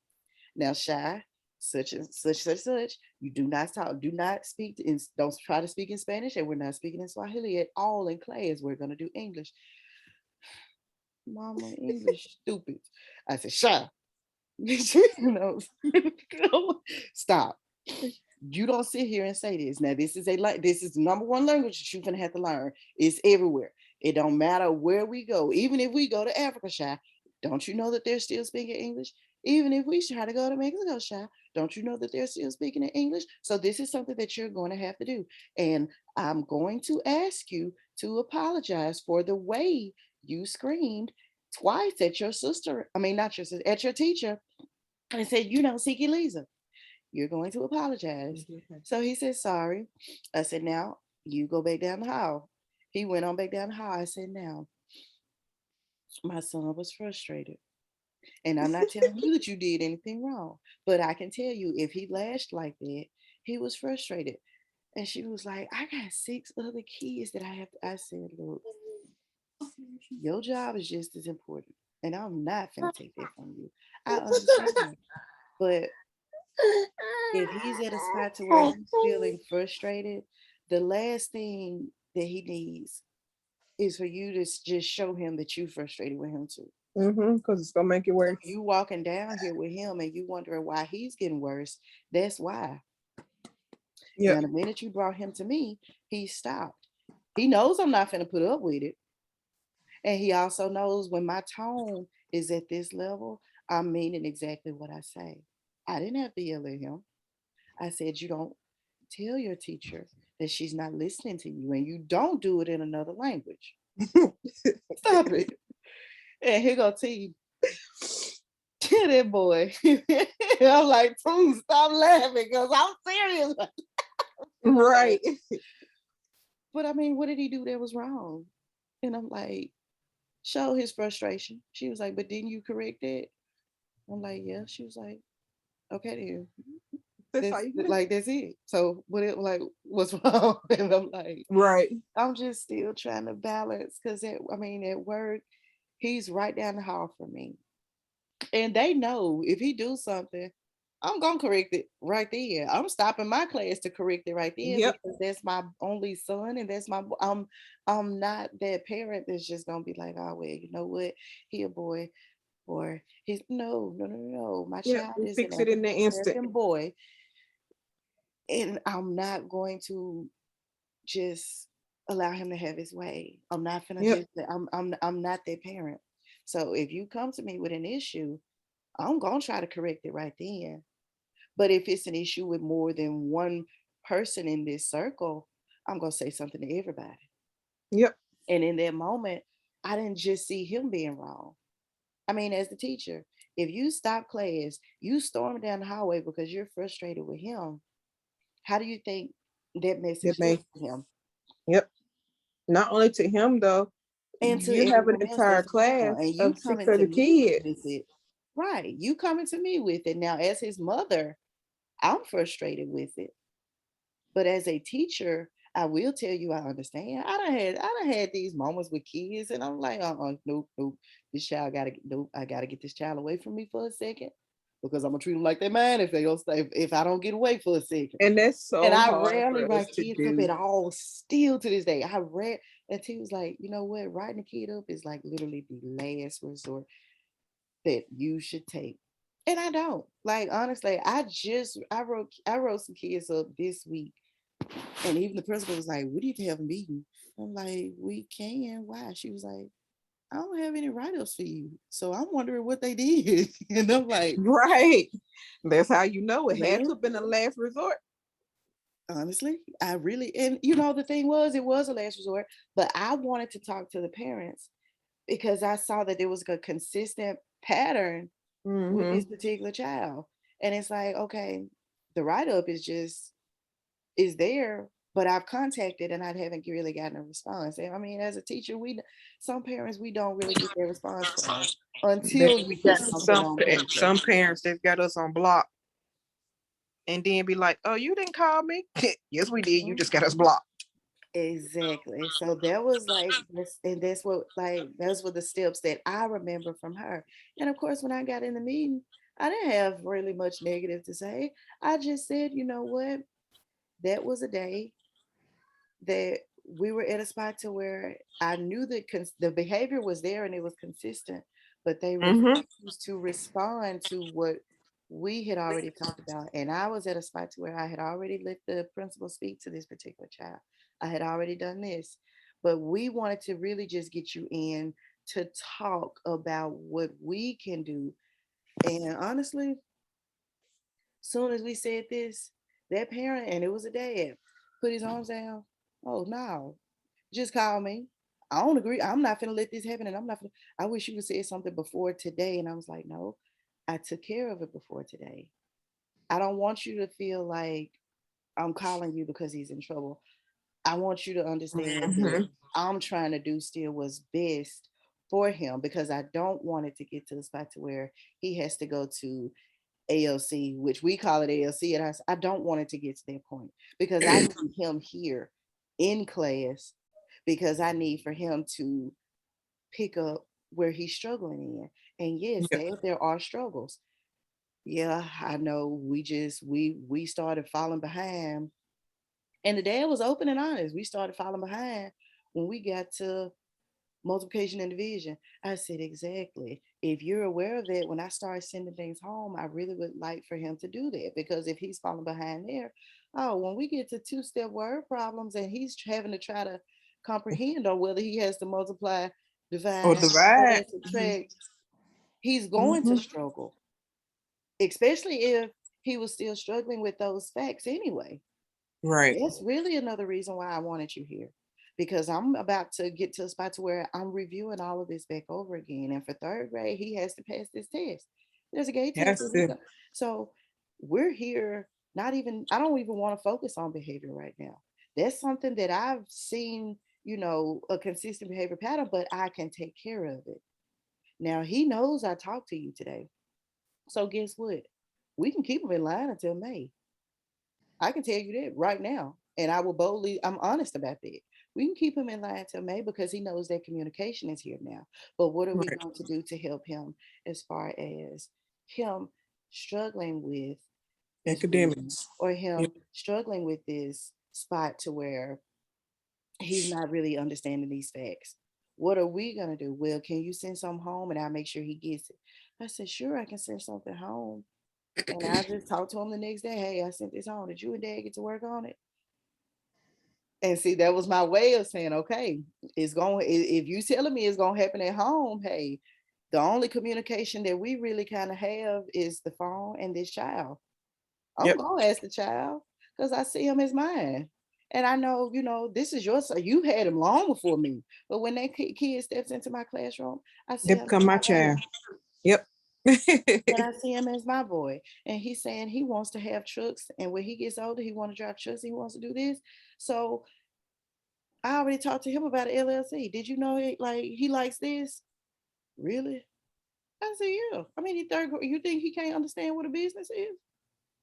Speaker 1: Now, Shy, such and such. You do not talk, do not speak in, don't try to speak in Spanish, and we're not speaking in Swahili at all in class. We're gonna do English. Mama, English stupid. I said, Shy, you know, stop. You don't sit here and say this. Now, this is the number one language that you're gonna have to learn. It's everywhere. It don't matter where we go. Even if we go to Africa, Shy, don't you know that they're still speaking English? Even if we try to go to Mexico, Shy, don't you know that they're still speaking in English? So this is something that you're going to have to do. And I'm going to ask you to apologize for the way you screamed twice at your sister. I mean, not your sister, at your teacher, and said, Siki Lisa, you're going to apologize. So he said, sorry. I said, now you go back down the hall. He went on back down the hall. I said, now, my son was frustrated. And I'm not telling you that you did anything wrong, but I can tell you if he lashed like that, he was frustrated. And she was like, I got 6 other kids that I have to. I said, look, your job is just as important. And I'm not going to take that from you. I understand. But If he's at a spot to where he's feeling frustrated, the last thing that he needs is for you to just show him that you frustrated with him too.
Speaker 2: Because it's gonna make it
Speaker 1: So
Speaker 2: worse.
Speaker 1: you walking down here with him and you wondering why he's getting worse. That's why.
Speaker 2: Yep.
Speaker 1: Now the minute you brought him to me, he stopped. He knows I'm not gonna put up with it. And he also knows when my tone is at this level, I'm meaning exactly what I say. I didn't have to yell at him. I said, you don't tell your teacher that she's not listening to you and you don't do it in another language. Stop it. And here go T. That boy. I'm like, please stop laughing because I'm serious.
Speaker 2: Right.
Speaker 1: But I mean, what did he do that was wrong? And I'm like, show his frustration. She was like, but didn't you correct it? I'm like, yeah. She was like, okay then.
Speaker 2: That's how
Speaker 1: That's
Speaker 2: you do.
Speaker 1: like that's it. So what it like what's wrong? And I'm like,
Speaker 2: Right.
Speaker 1: I'm just still trying to balance because I mean at work, he's right down the hall from me. And they know if he do something, I'm gonna correct it right there. I'm stopping my class to correct it right there
Speaker 2: Yep.
Speaker 1: because that's my only son and that's my I'm not that parent that's just gonna be like, oh well, you know what? He a boy or he's no. My
Speaker 2: Yep.
Speaker 1: child
Speaker 2: We
Speaker 1: is an
Speaker 2: fix it in the
Speaker 1: African
Speaker 2: instant.
Speaker 1: American boy, and I'm not going to just allow him to have his way. I'm not gonna
Speaker 2: Yep.
Speaker 1: just I'm not that parent. So if you come to me with an issue, I'm gonna try to correct it right then. But if it's an issue with more than one person in this circle, I'm gonna say something to everybody.
Speaker 2: Yep.
Speaker 1: And in that moment, I didn't just see him being wrong. I mean, as the teacher, if you stop class, you storm down the hallway because you're frustrated with him, how do you think that
Speaker 2: That
Speaker 1: message
Speaker 2: may.
Speaker 1: gets to him
Speaker 2: Yep. Not only to him though,
Speaker 1: and to
Speaker 2: you have an
Speaker 1: everyone else
Speaker 2: entire
Speaker 1: that's around?
Speaker 2: class
Speaker 1: And you
Speaker 2: of six
Speaker 1: coming to
Speaker 2: other
Speaker 1: me
Speaker 2: kids.
Speaker 1: with it, right? You coming to me with it. Now, as his mother, I'm frustrated with it. But as a teacher, I will tell you I understand. I done had these moments with kids, and I'm like, nope. This child gotta nope. I gotta get this child away from me for a second because I'm gonna treat them like they're mine if they don't stay if I don't get away for a second.
Speaker 2: And that's
Speaker 1: And
Speaker 2: so
Speaker 1: I
Speaker 2: hard
Speaker 1: rarely
Speaker 2: for us
Speaker 1: write
Speaker 2: to
Speaker 1: kids up
Speaker 2: do.
Speaker 1: at all. Still to this day, I read and he was like, you know what? Writing a kid up is like literally the last resort that you should take. And I don't like honestly. I wrote some kids up this week and even the principal was like, we need to have a meeting. I'm like, we can. Why? She was like, I don't have any write ups for you. So I'm wondering what they did. And I'm like,
Speaker 2: Right. That's how you know it had to
Speaker 1: ma'am,
Speaker 2: have been a last resort.
Speaker 1: honestly, I really, and you know, the thing was, it was a last resort, but I wanted to talk to the parents because I saw that there was a consistent pattern with this
Speaker 2: Mm-hmm.
Speaker 1: particular child. And it's like, okay, the write up is there, but I've contacted and I haven't really gotten a response. And I mean, as a teacher, we some parents we don't really get their response from until
Speaker 2: Then
Speaker 1: you
Speaker 2: we
Speaker 1: put
Speaker 2: got
Speaker 1: something on paper.
Speaker 2: some parents that got us on block and then be like, "Oh, you didn't call me." Yes, we did. You
Speaker 1: Mhm.
Speaker 2: just got us blocked.
Speaker 1: Exactly. So that was like this, and that's what like those were the steps that I remember from her. And of course, when I got in the meeting, I didn't have really much negative to say. I just said, you know what, that was a day that we were at a spot to where I knew that the behavior was there and it was consistent, but they
Speaker 2: Mm-hmm.
Speaker 1: refused to respond to what we had already talked about. And I was at a spot to where I had already let the principal speak to this particular child. I had already done this, but we wanted to really just get you in to talk about what we can do. And honestly, soon as we said this, that parent, and it was a dad, put his arms down. Oh no, just call me. I don't agree. I'm not gonna let this happen, and I'm not. Finna, I wish you would say something before today. And I was like, no, I took care of it before today. I don't want you to feel like I'm calling you because he's in trouble. I want you to understand that
Speaker 2: Mm-hmm.
Speaker 1: I'm trying to do still what's best for him because I don't want it to get to the spot to where he has to go to ALC, which we call it ALC, and I don't want it to get to that point because I need him here in class because I need for him to pick up where he's struggling in. And yes,
Speaker 2: Yep.
Speaker 1: there are struggles. yeah, I know. We started falling behind, and the dad was open and honest. We started falling behind when we got to multiplication and division. I said, exactly. If you're aware of that, when I start sending things home, I really would like for him to do that, because if he's falling behind there, oh, when we get to two-step word problems and he's having to try to comprehend on whether he has to multiply,
Speaker 2: Or
Speaker 1: divide,
Speaker 2: divide.
Speaker 1: add, subtract, he's going to
Speaker 2: Mm-hmm.
Speaker 1: struggle, especially if he was still struggling with those facts anyway.
Speaker 2: Right.
Speaker 1: That's really another reason why I wanted you here, because I'm about to get to a spot to where I'm reviewing all of this back over again. And for third grade, he has to pass this test. There's a gate test.
Speaker 2: Has to.
Speaker 1: So we're here. Not even, I don't even want to focus on behavior right now. That's something that I've seen, a consistent behavior pattern, but I can take care of it. Now he knows I talked to you today. So guess what? We can keep him in line until May. I can tell you that right now. And I will boldly, I'm honest about that. We can keep him in line till May because he knows that communication is here now. But what are we
Speaker 2: Right.
Speaker 1: going to do to help him as far as him struggling with this reading,
Speaker 2: Academics.
Speaker 1: or
Speaker 2: Yep.
Speaker 1: him struggling with this spot to where he's not really understanding these facts? What are we going to do? Well, can you send some home and I'll make sure he gets it? I said, sure, I can send something home. And I just talked to him the next day. Hey, I sent this home. Did you and dad get to work on it? And see, that was my way of saying, okay, it's going, if you telling me it's going to happen at home, hey, the only communication that we really kind of have is the phone and this child. I'm
Speaker 2: Yep.
Speaker 1: going to ask the child because I see him as mine. And I know, this is your son. You had him long before me. But when that kid steps into my classroom, I see
Speaker 2: They
Speaker 1: him as
Speaker 2: become my
Speaker 1: my baby.
Speaker 2: child. Yep.
Speaker 1: And I see him as my boy. And he's saying he wants to have trucks. And when he gets older, he wants to drive trucks. He wants to do this. So I already talked to him about an LLC. Did you know he likes this? Really? I said, yeah. I mean, he third grade. You think he can't understand what a business is?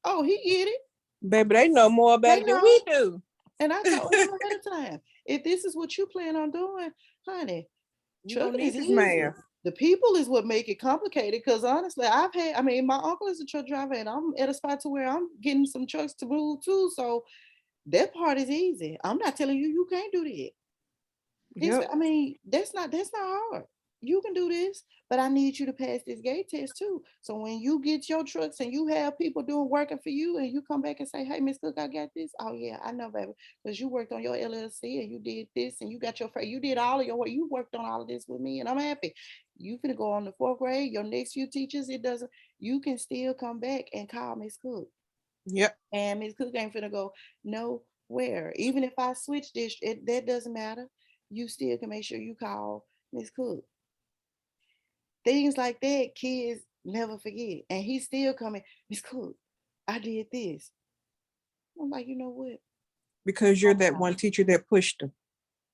Speaker 1: Oh, he get it.
Speaker 2: Baby, they know more about
Speaker 1: They
Speaker 2: it than we
Speaker 1: know.
Speaker 2: do.
Speaker 1: And I told him ahead of time, if this is what you plan on doing, honey,
Speaker 2: You don't
Speaker 1: trucking is
Speaker 2: need this
Speaker 1: easy.
Speaker 2: math.
Speaker 1: The people is what make it complicated. Because honestly, I mean, my uncle is a truck driver, and I'm at a spot to where I'm getting some trucks to move too. So that part is easy. I'm not telling you you can't do that.
Speaker 2: Yep.
Speaker 1: I mean, that's not hard. You can do this, but I need you to pass this gate test too. So when you get your trucks and you have people doing working for you, and you come back and say, "Hey, Miss Cook, I got this." Oh yeah, I know, baby, because you worked on your LLC and you did this and you got you did all of your work. You worked on all of this with me, and I'm happy. You finna go on the fourth grade. Your next few teachers, it doesn't. You can still come back and call Miss Cook,
Speaker 2: Yep.
Speaker 1: and Miss Cook ain't finna go nowhere. Even if I switch this, that doesn't matter. You still can make sure you call Miss Cook. Things like that, kids never forget. And he's still coming, Miss Cook, I did this. I'm like, you know what?
Speaker 2: Because you're that one teacher that pushed them.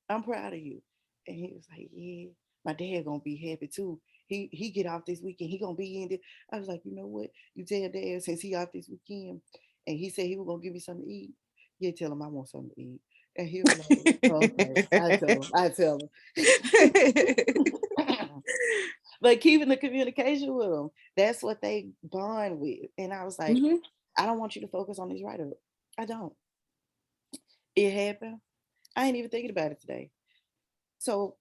Speaker 1: I'm proud of you. And he was like, yeah, my dad gonna be happy too. He get off this weekend. He gonna be in there. I was like, you know what? You tell dad since he off this weekend, and he said he was gonna give me something to eat. Yeah, tell him I want something to eat. And he was like, okay, I tell him. I tell him. But keeping the communication with them, that's what they bond with. And I was like,
Speaker 2: Hmm.
Speaker 1: I don't want you to focus on this write up. I don't. It happened. I ain't even thinking about it today. So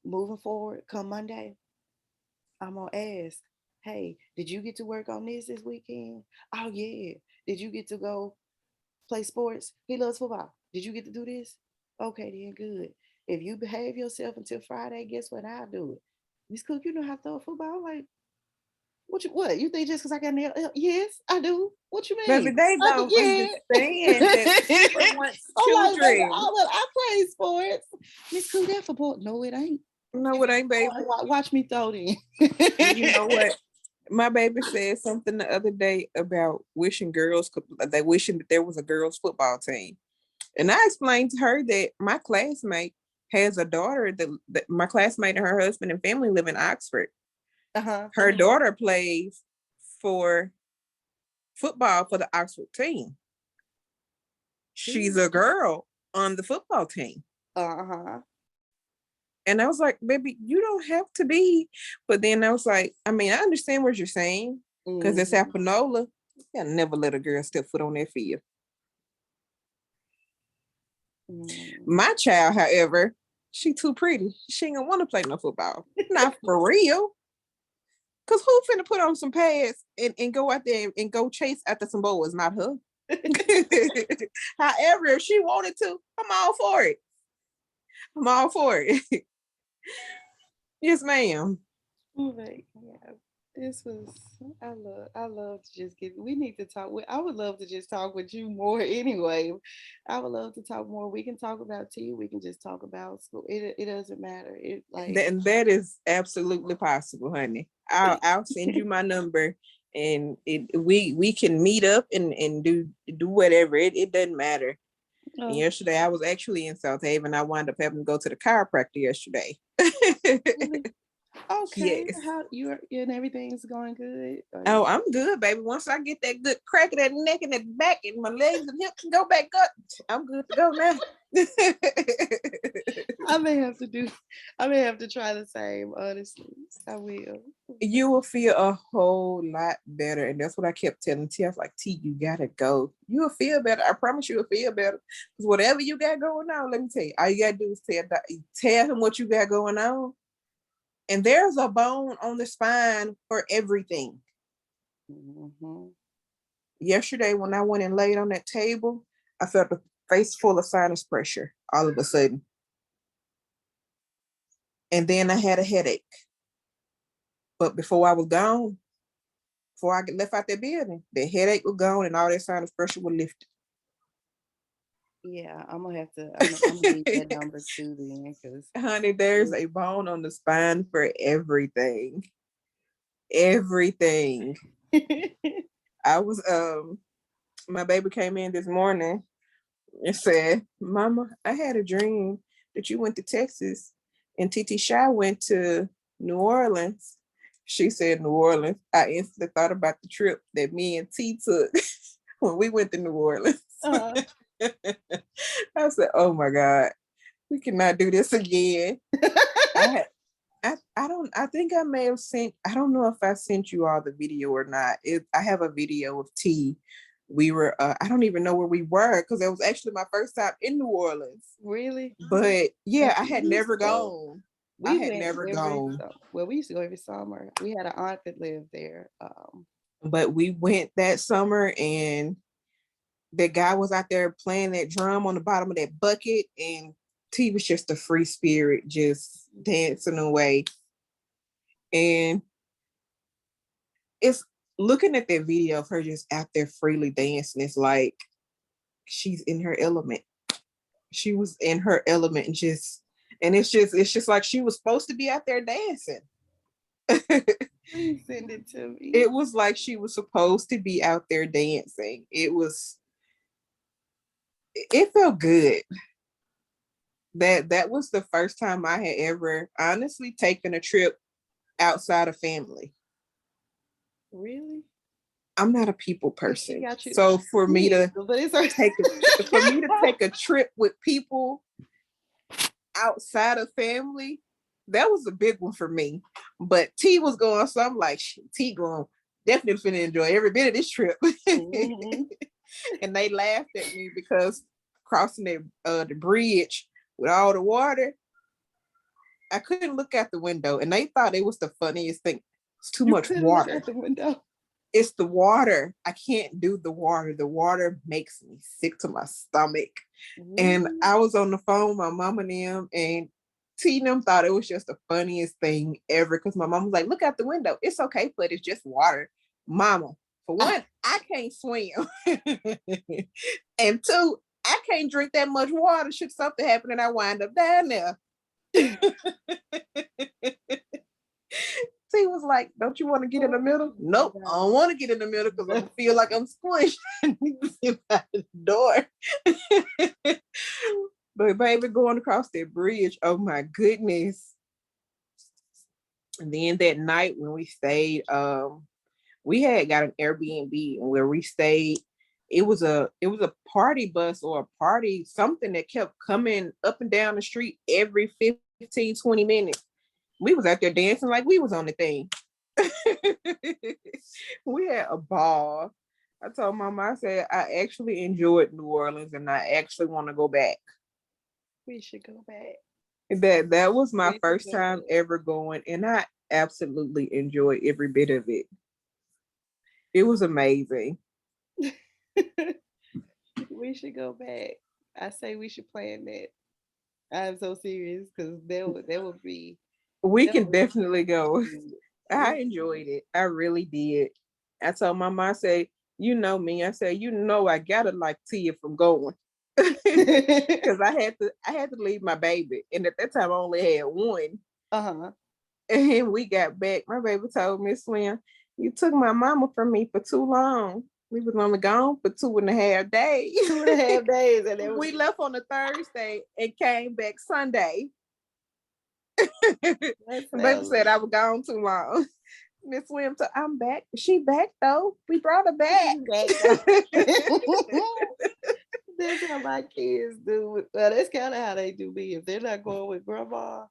Speaker 1: moving forward, come Monday, I'm gonna ask, hey, did you get to work on this weekend? Oh yeah. Did you get to go play sports? He loves football. Did you get to do this? Okay, then good. If you behave yourself until Friday, guess what? I'll do it. Miss Cook, you know how to throw a football? I'm like, what? You think just because I got nailed? Yes, I do. What you
Speaker 2: Baby,
Speaker 1: mean?
Speaker 2: they
Speaker 1: I do,
Speaker 2: don't
Speaker 1: yeah.
Speaker 2: understand that we were once
Speaker 1: I'm like, baby,
Speaker 2: children.
Speaker 1: I play sports. Miss Cool, that football. No, it ain't.
Speaker 2: No, it ain't, baby.
Speaker 1: Watch me throw it
Speaker 2: And you know
Speaker 1: in.
Speaker 2: what? My baby said something the other day about wishing girls could, they wishing that there was a girls' football team. And I explained to her that my classmate has a daughter that my classmate and her husband and family live in Oxford.
Speaker 1: Uh-huh.
Speaker 2: Her daughter plays for football for the Oxford team. She's a girl on the football team.
Speaker 1: Uh-huh.
Speaker 2: And I was like, baby, you don't have to be. But then I was like, I mean, I understand what you're saying. Because it's Apanola. You never let a girl step foot on that field. My child, however, she too pretty. She ain't gonna want to play no football. Not for real. Cause who finna put on some pads and go out there and go chase after some boys? Not her. However, if she wanted to, I'm all for it. I'm all for it. Yes, ma'am.
Speaker 1: But yeah, this was I love to just get we need to talk with I would love to just talk with you more anyway. I would love to talk more. We can talk about tea, we can just talk about school. It doesn't matter. It like
Speaker 2: That is absolutely possible, honey. I'll send you my number and we can meet up and do whatever. It doesn't matter. And yesterday I was actually in South Haven. I wound up having to go to the chiropractor yesterday.
Speaker 1: Okay.
Speaker 2: Yes.
Speaker 1: How you're and everything's going good?
Speaker 2: Oh, I'm good, baby. Once I get that good crack of that neck and that back and my legs and hips can go back up, I'm good to go now.
Speaker 1: I may have to try the same, honestly. I will.
Speaker 2: You will feel a whole lot better. And that's what I kept telling T. I was like, T, you gotta go. You will feel better. I promise you will feel better. Because whatever you got going on, let me tell you, all you gotta do is tell him what you got going on. And there's a bone on the spine for everything. Yesterday, when I went and laid on that table, I felt a face full of sinus pressure all of a sudden. And then I had a headache. But before I was gone, before I left out that building, the headache was gone and all that sinus pressure was lifted.
Speaker 1: Yeah, I'm gonna need that number too then, because
Speaker 2: honey, there's a bone on the spine for everything. Everything. I was my baby came in this morning and said, Mama, I had a dream that you went to Texas and TT Shy went to New Orleans. She said New Orleans. I instantly thought about the trip that me and T took when we went to New Orleans. I said, oh my God, we cannot do this again. I think I may have sent, I don't know if I sent you all the video or not. I have a video of T. We were, I don't even know where we were because it was actually my first time in New Orleans.
Speaker 1: Really?
Speaker 2: But yeah, I had never gone. I had never gone.
Speaker 1: Well, we used to go every summer. We had an aunt that lived there.
Speaker 2: But we went that summer and the guy was out there playing that drum on the bottom of that bucket and T was just a free spirit, just dancing away. And it's looking at that video of her just out there freely dancing. It's like she's in her element. She was in her element and it's just like she was supposed to be out there dancing.
Speaker 1: Please send it to me.
Speaker 2: It was like she was supposed to be out there dancing. It felt good. That was the first time I had ever honestly taken a trip outside of family.
Speaker 1: Really?
Speaker 2: I'm not a people person. So for me to take a trip with people outside of family, that was a big one for me. But T was going, so I'm like, T going, definitely finna enjoy every bit of this trip. And they laughed at me because crossing the bridge with all the water, I couldn't look out the window, and they thought it was the funniest thing. It's too much water.
Speaker 1: Look out the window.
Speaker 2: It's the water. I can't do the water. The water makes me sick to my stomach. And I was on the phone with my mom and them, and T and them thought it was just the funniest thing ever because my mom was like, look out the window. It's okay, but it's just water. Mama, for one, I can't swim. And two, I can't drink that much water. Should something happen and I wind up down there. T was like, don't you want to get in the middle? Nope, I don't want to get in the middle because I feel like I'm squished. I need to get out the door. But baby, going across that bridge, oh my goodness. And then that night when we stayed, we had got an Airbnb and where we stayed, it was a party bus or a party, something that kept coming up and down the street every 15, 20 minutes. We was out there dancing like we was on the thing. We had a ball. I told Mama, I said, I actually enjoyed New Orleans and I actually want to go back.
Speaker 1: We should go back.
Speaker 2: That was my
Speaker 1: We should
Speaker 2: first
Speaker 1: go
Speaker 2: time ever going, and I absolutely enjoyed every bit of it. It was amazing.
Speaker 1: back. We should go back. I say we should plan that. I'm so serious because
Speaker 2: We
Speaker 1: that
Speaker 2: can
Speaker 1: would
Speaker 2: definitely go.
Speaker 1: be good.
Speaker 2: I
Speaker 1: We
Speaker 2: enjoyed it. I really did. I told Mama, I say, you know me. I said, you know, I gotta like Tia from going.
Speaker 1: should.
Speaker 2: Because I had to leave my baby. And at that time I only had one.
Speaker 1: Uh-huh.
Speaker 2: And we got back. My baby told me, Slim, you took my mama from me for too long. We was only gone for 2.5 days.
Speaker 1: 2.5 days, and it was
Speaker 2: We left on a Thursday and came back Sunday.
Speaker 1: that
Speaker 2: Baby
Speaker 1: sounds
Speaker 2: said I was gone too long. Miss Williams, I'm back. She back though. We brought her back.
Speaker 1: back though. That's how my kids do. Well, that's kind of how they do me. If they're not going with grandma,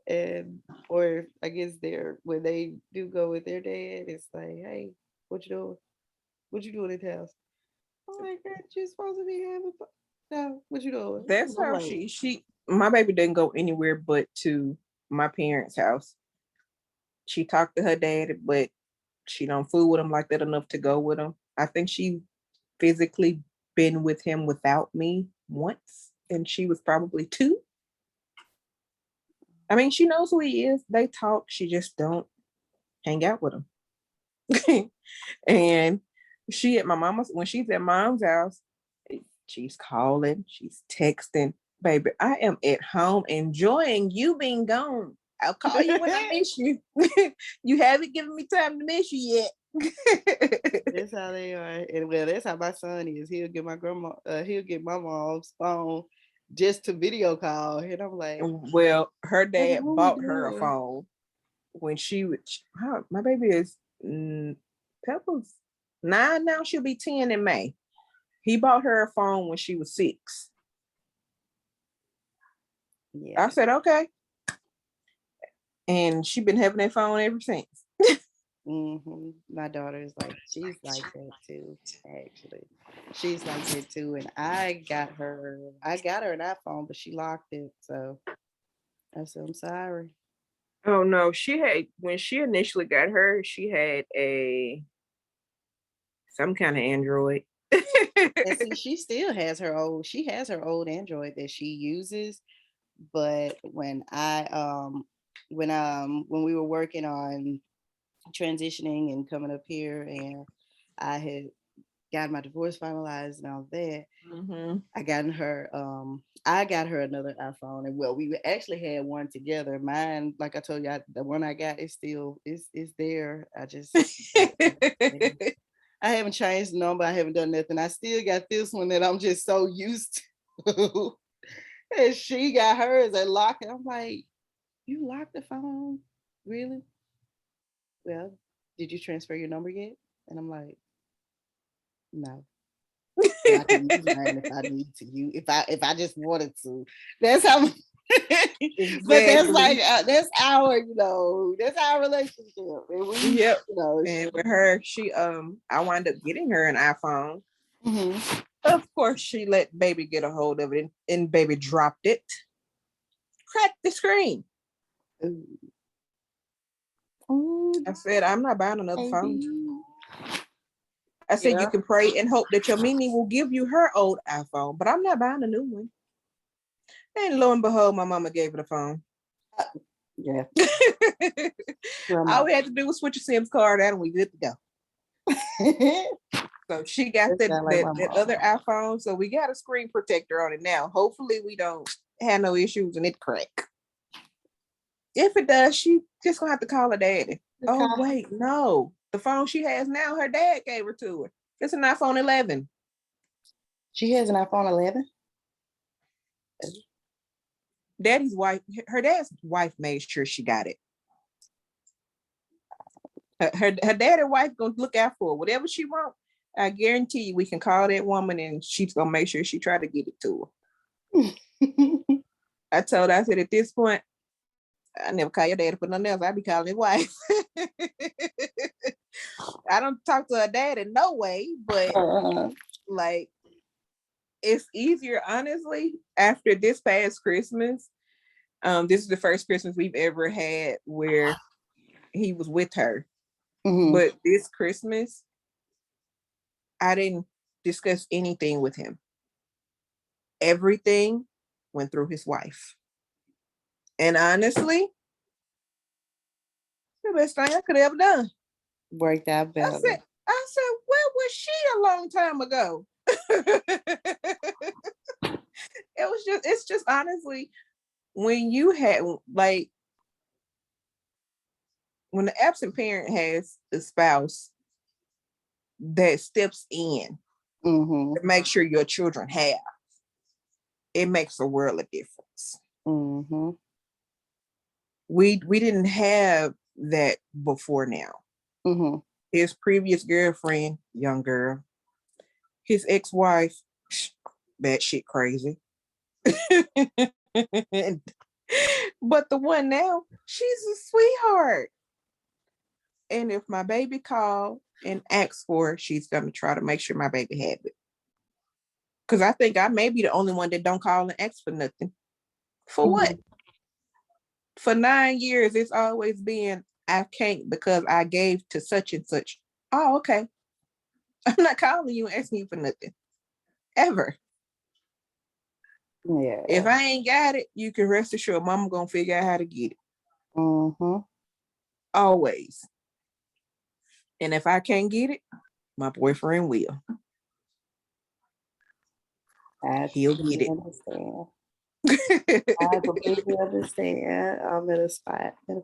Speaker 1: and or I guess they're when they do go with their dad, it's like, hey, what you doing? What you doing in the house? I'm like, "Girl, you supposed to be having fun. No, what you doing?"
Speaker 2: That's
Speaker 1: I'm
Speaker 2: how
Speaker 1: like,
Speaker 2: she my baby didn't go anywhere but to my parents' house. She talked to her dad, but she don't fool with him like that enough to go with him. I think she physically been with him without me once, and she was probably 2. I mean, she knows who he is. They talk. She just don't hang out with him. And she at my mama's when she's at mom's house, she's calling, she's texting. Baby, I am at home enjoying you being gone. I'll call you when I miss you. You haven't given me time to miss you yet.
Speaker 1: that's how they are, and well, that's how my son is. He'll get my mom's phone just to video call, and I'm like,
Speaker 2: Well, her
Speaker 1: "Baby,
Speaker 2: dad
Speaker 1: what we
Speaker 2: bought her a
Speaker 1: doing?"
Speaker 2: phone when my baby is Pepper's 9 now. She'll be 10 in May. He bought her a phone when she was 6.
Speaker 1: Yeah.
Speaker 2: I said, okay. And she been having that phone ever since.
Speaker 1: My daughter is like, she's like that too. Actually, she's like that too. And I got her an iPhone, but she locked it. So I said, I'm sorry.
Speaker 2: Oh no, she had when she initially got her, she had some kind of Android.
Speaker 1: And see, she has her old Android that she uses. But when we were working on transitioning and coming up here, and I had got my divorce finalized and all that,
Speaker 2: Mm-hmm.
Speaker 1: I got her another iPhone, and well, we actually had one together. Mine, like I told you, the one I got is still is there. I haven't changed the number. I haven't done nothing. I still got this one that I'm just so used to. And she got hers and locked it. I'm like, you locked the phone? Really? Well, did you transfer your number yet? And I'm like, no. But I can use mine if I need to. If I just wanted to. That's how. But that's like
Speaker 2: Exactly.
Speaker 1: that's our relationship, and
Speaker 2: Yep.
Speaker 1: she,
Speaker 2: And with her, I wound up getting her an iPhone.
Speaker 1: mhm.
Speaker 2: Of course, she let baby get a hold of it, and baby dropped it, cracked the screen.
Speaker 1: Ooh. Ooh,
Speaker 2: I said, I'm not buying another phone.
Speaker 1: baby.
Speaker 2: I said, you
Speaker 1: Yeah,
Speaker 2: can pray and hope that your Mimi will give you her old iPhone, but I'm not buying a new one. And lo and behold, my mama gave it a phone.
Speaker 1: yeah.
Speaker 2: All
Speaker 1: Grandma.
Speaker 2: we had to do was switch a SIMs card out and we good to go.
Speaker 1: That
Speaker 2: So she got
Speaker 1: sound like my
Speaker 2: that
Speaker 1: mom.
Speaker 2: other iPhone. So we got a screen protector on it now. Hopefully we don't have no issues and it crack. If it does, she just gonna have to call her daddy. Oh wait, no. The phone she has now, her dad gave her to her. It's an iPhone 11.
Speaker 1: She has an iPhone 11.
Speaker 2: Daddy's wife, her dad's wife made sure she got it. Her dad and wife gonna look out for her. Whatever she want, I guarantee you we can call that woman and she's gonna make sure she try to get it to her. I told her, I said, at this point, I never call your daddy for nothing else. I be calling his wife. I don't talk to her dad in no way, but like it's easier, honestly, after this past Christmas. This is the first Christmas we've ever had where he was with her.
Speaker 1: Mm-hmm.
Speaker 2: But this Christmas, I didn't discuss anything with him. Everything went through his wife. And honestly, the best thing I could have ever done.
Speaker 1: Worked out better.
Speaker 2: I said, where was she a long time ago? It's just honestly, when you had like when the absent parent has a spouse that steps in
Speaker 1: Mm-hmm.
Speaker 2: to make sure your children have, it makes a world of difference.
Speaker 1: Mm-hmm.
Speaker 2: We didn't have that before now.
Speaker 1: Mm-hmm.
Speaker 2: His previous girlfriend, young girl, his ex-wife, that shit crazy. But the one now, she's a sweetheart. And if my baby called and asks for it, she's gonna try to make sure my baby have it. Because I think I may be the only one that don't call and ask for nothing. For
Speaker 1: Mm-hmm.
Speaker 2: what? For 9 years, it's always been, I can't because I gave to such and such. Oh, okay. I'm not calling you and asking you for nothing. Ever.
Speaker 1: Yeah.
Speaker 2: If I ain't got it, you can rest assured mama gonna figure out how to get it.
Speaker 1: Mm-hmm.
Speaker 2: Always. And if I can't get it, my boyfriend will. He'll get it.
Speaker 1: Understand. I completely understand. I'm in a spot. In a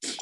Speaker 1: phase.